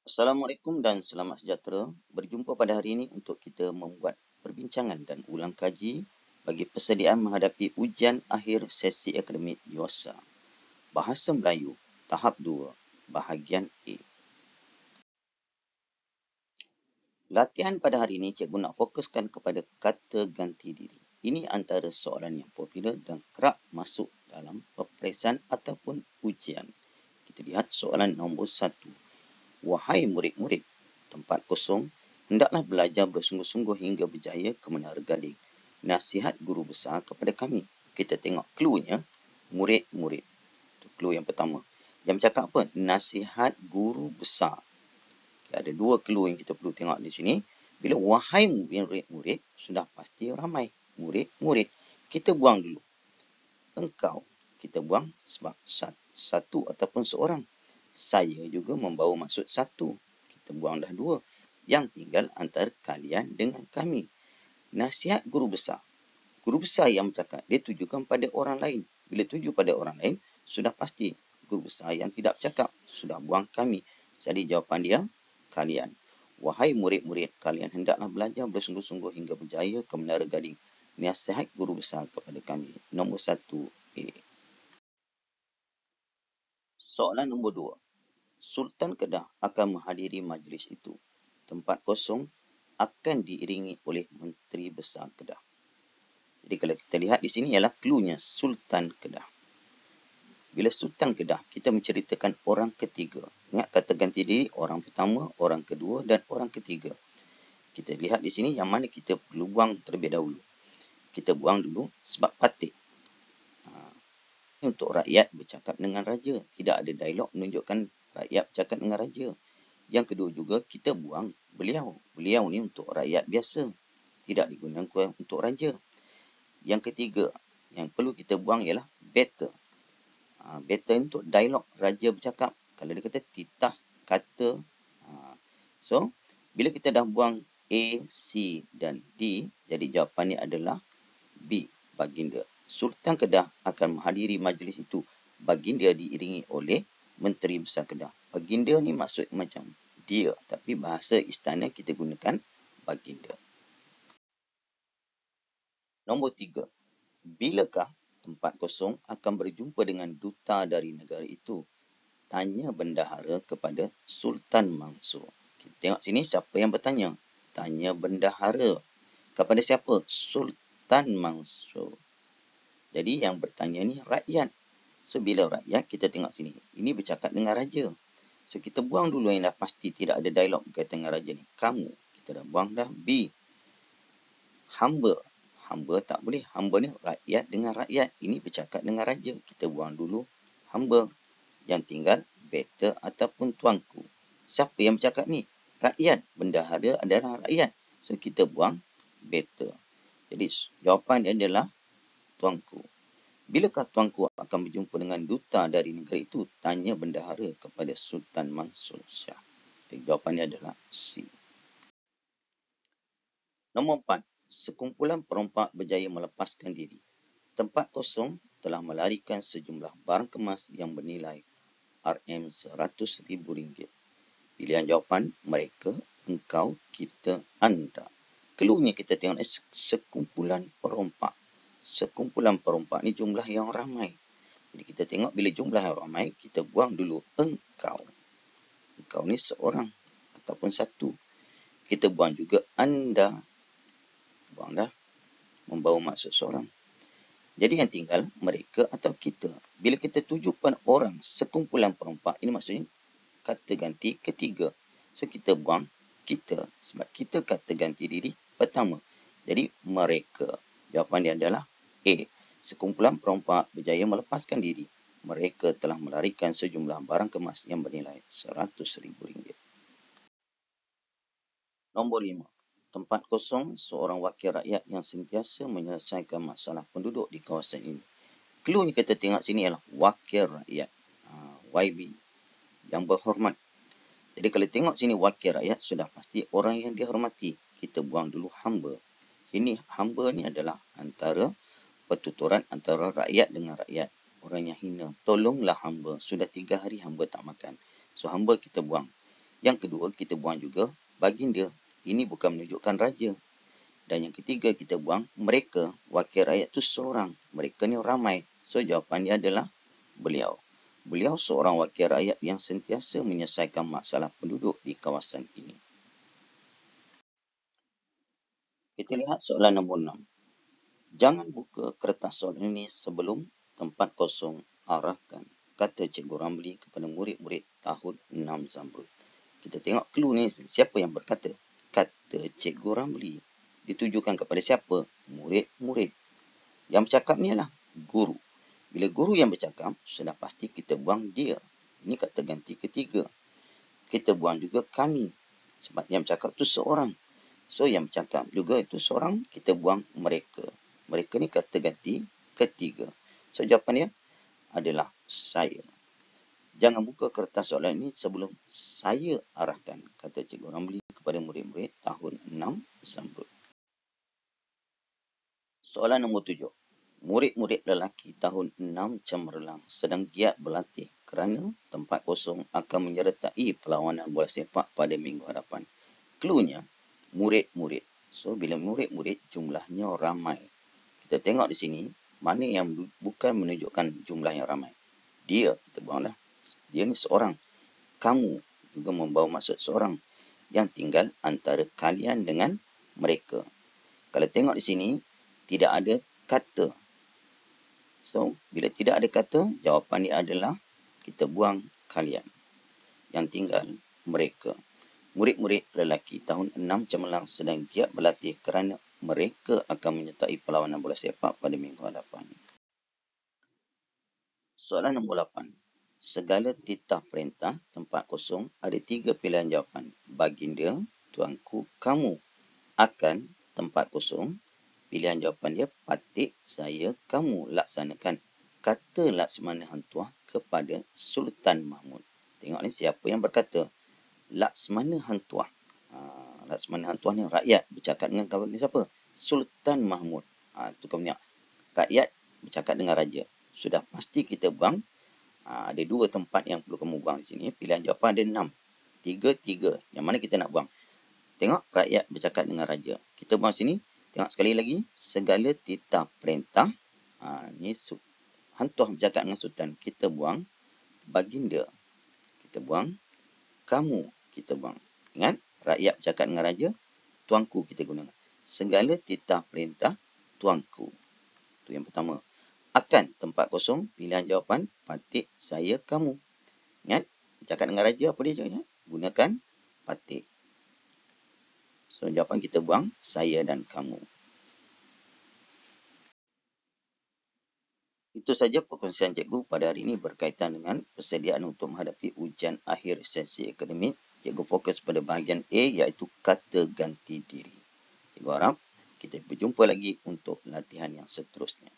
Assalamualaikum dan selamat sejahtera. Berjumpa pada hari ini untuk kita membuat perbincangan dan ulang kaji bagi persediaan menghadapi ujian akhir sesi akademik UASA. Bahasa Melayu, tahap 2, bahagian A. Latihan pada hari ini, cikgu nak fokuskan kepada kata ganti diri. Ini antara soalan yang popular dan kerap masuk dalam peperiksaan ataupun ujian. Kita lihat soalan nombor 1. Wahai murid-murid, tempat kosong, hendaklah belajar bersungguh-sungguh hingga berjaya ke Menara Gading. Nasihat guru besar kepada kami. Kita tengok cluenya, murid-murid. Itu clue yang pertama. Yang bercakap apa? Nasihat guru besar. Ada dua clue yang kita perlu tengok di sini. Bila wahai murid-murid, sudah pasti ramai. Murid-murid. Kita buang dulu. Engkau. Kita buang sebab satu ataupun seorang. Saya juga membawa maksud satu. Kita buang dah dua. Yang tinggal antara kalian dengan kami. Nasihat guru besar. Guru besar yang bercakap, dia tujukan pada orang lain. Bila tuju pada orang lain, sudah pasti. Guru besar yang tidak bercakap, sudah buang kami. Jadi jawapan dia, kalian. Wahai murid-murid, kalian hendaklah belajar bersungguh-sungguh hingga berjaya ke Menara Gading. Nasihat guru besar kepada kami. Nombor 1A. Soalan nombor 2. Sultan Kedah akan menghadiri majlis itu. Tempat kosong akan diiringi oleh Menteri Besar Kedah. Jadi kalau kita lihat di sini ialah cluenya Sultan Kedah. Bila Sultan Kedah, kita menceritakan orang ketiga. Ingat kata ganti diri, orang pertama, orang kedua dan orang ketiga. Kita lihat di sini yang mana kita perlu buang terlebih dahulu. Kita buang dulu sebab patik. Untuk rakyat bercakap dengan raja. Tidak ada dialog menunjukkan rakyat bercakap dengan raja. Yang kedua juga kita buang beliau. Beliau ni untuk rakyat biasa. Tidak digunakan untuk raja. Yang ketiga yang perlu kita buang ialah better. Better untuk dialog raja bercakap. Kalau dia kata titah kata. So bila kita dah buang A, C dan D, jadi jawapannya adalah B, baginda. Sultan Kedah akan menghadiri majlis itu. Baginda diiringi oleh Menteri Besar Kedah. Baginda ni maksud macam dia, tapi bahasa istana kita gunakan baginda. Nombor 3. Bilakah tempat kosong akan berjumpa dengan duta dari negara itu? Tanya bendahara kepada Sultan Mansur. Kita tengok sini siapa yang bertanya. Tanya bendahara. Kepada siapa? Sultan Mansur. Jadi yang bertanya ni rakyat. So bila rakyat, kita tengok sini. Ini bercakap dengan raja. So kita buang dulu yang dah pasti tidak ada dialog berkaitan dengan raja ni. Kamu. Kita dah buang dah. B. Hamba. Hamba tak boleh. Hamba ni rakyat dengan rakyat. Ini bercakap dengan raja. Kita buang dulu hamba. Yang tinggal better ataupun tuanku. Siapa yang bercakap ni? Rakyat. Bendahara adalah rakyat. So kita buang better. Jadi jawapan dia adalah tuanku. Bilakah tuanku akan berjumpa dengan duta dari negara itu? Tanya bendahara kepada Sultan Mansur Shah. Jadi jawapannya adalah C. Nombor 4. Sekumpulan perompak berjaya melepaskan diri. Tempat kosong telah melarikan sejumlah barang kemas yang bernilai RM100,000. Pilihan jawapan mereka, engkau, kita, anda. Cluenya kita tengok sekumpulan perompak. Sekumpulan perompak ni jumlah yang ramai. Jadi kita tengok bila jumlah yang ramai, kita buang dulu engkau. Engkau ni seorang ataupun satu. Kita buang juga anda. Buang dah. Membawa maksud seorang. Jadi yang tinggal mereka atau kita. Bila kita tujukan orang sekumpulan perompak, ini maksudnya kata ganti ketiga. So kita buang kita. Sebab kita kata ganti diri pertama. Jadi mereka. Jawapan dia adalah A. Sekumpulan perompak berjaya melepaskan diri. Mereka telah melarikan sejumlah barang kemas yang bernilai RM100,000. Nombor 5. Tempat kosong seorang wakil rakyat yang sentiasa menyelesaikan masalah penduduk di kawasan ini. Cluenya kita tengok sini ialah wakil rakyat. YB. Yang berhormat. Jadi kalau tengok sini wakil rakyat, sudah pasti orang yang dihormati. Kita buang dulu hamba. Ini hamba ni adalah antara pertuturan antara rakyat dengan rakyat. Orang yang hina. Tolonglah hamba. Sudah 3 hari hamba tak makan. So hamba kita buang. Yang kedua, kita buang juga baginda. Ini bukan menunjukkan raja. Dan yang ketiga, kita buang mereka. Wakil rakyat itu seorang. Mereka ni ramai. So, jawapan dia adalah beliau. Beliau seorang wakil rakyat yang sentiasa menyelesaikan masalah penduduk di kawasan ini. Kita lihat soalan nombor 6. Jangan buka kertas soalan ini sebelum tempat kosong arahkan, kata Cikgu Ramli kepada murid-murid tahun 6 Zamrud. Kita tengok clue ni, siapa yang berkata? Kata Cikgu Ramli. Ditujukan kepada siapa? Murid-murid. Yang bercakap ni adalah guru. Bila guru yang bercakap, sudah pasti kita buang dia. Ini kata ganti ketiga. Kita buang juga kami. Sebab yang bercakap tu seorang. So, yang bercakap juga itu seorang, kita buang mereka. Mereka ni kata ganti ketiga. So, jawapan dia adalah saya. Jangan buka kertas soalan ini sebelum saya arahkan, kata Cikgu Ramli kepada murid-murid tahun 6 Zamrud. Soalan nombor 7. Murid-murid lelaki tahun 6 Cemerlang sedang giat berlatih kerana tempat kosong akan menyertai perlawanan bola sepak pada minggu hadapan. Cluenya, murid-murid. So, bila murid-murid, jumlahnya ramai. Kita tengok di sini, mana yang bukan menunjukkan jumlah yang ramai. Dia, kita buanglah. Dia ni seorang. Kamu juga membawa maksud seorang yang tinggal antara kalian dengan mereka. Kalau tengok di sini, tidak ada kata. So, bila tidak ada kata, jawapan dia adalah kita buang kalian. Yang tinggal mereka. Murid-murid lelaki tahun 6 Cemerlang sedang giat berlatih kerana mereka akan menyertai perlawanan bola sepak pada minggu hadapan. Soalan nombor 8. Segala titah perintah tempat kosong ada 3 pilihan jawapan. Baginda, tuanku, kamu. Akan, tempat kosong. Pilihan jawapan dia, patik, saya, kamu. Laksanakan. Kata Laksmana Hang Tuah kepada Sultan Mahmud. Tengok ni siapa yang berkata. Laksmana Hang Tuah. Laksmana Hang Tuah ni rakyat bercakap dengan siapa? Sultan Mahmud. Itu kau punya. Rakyat bercakap dengan raja. Sudah pasti kita buang. Ada 2 tempat yang perlu kamu buang di sini. Pilihan jawapan ada 6. 3. Yang mana kita nak buang? Tengok rakyat bercakap dengan raja. Kita buang sini. Tengok sekali lagi. Segala titah perintah. Ni Hang Tuah bercakap dengan Sultan. Kita buang. Baginda. Kita buang. Kamu. Kita buang. Ingat, rakyat bercakap dengan raja, tuanku kita gunakan. Segala titah perintah, tuanku. Itu yang pertama. Akan, tempat kosong, pilihan jawapan, patik, saya, kamu. Ingat, bercakap dengan raja, apa dia cakap? Gunakan patik. So, jawapan kita buang, saya dan kamu. Itu saja perkongsian cikgu pada hari ini berkaitan dengan persediaan untuk menghadapi ujian akhir sesi akademik. Cikgu fokus pada bahagian A iaitu kata ganti diri. Cikgu harap kita berjumpa lagi untuk latihan yang seterusnya.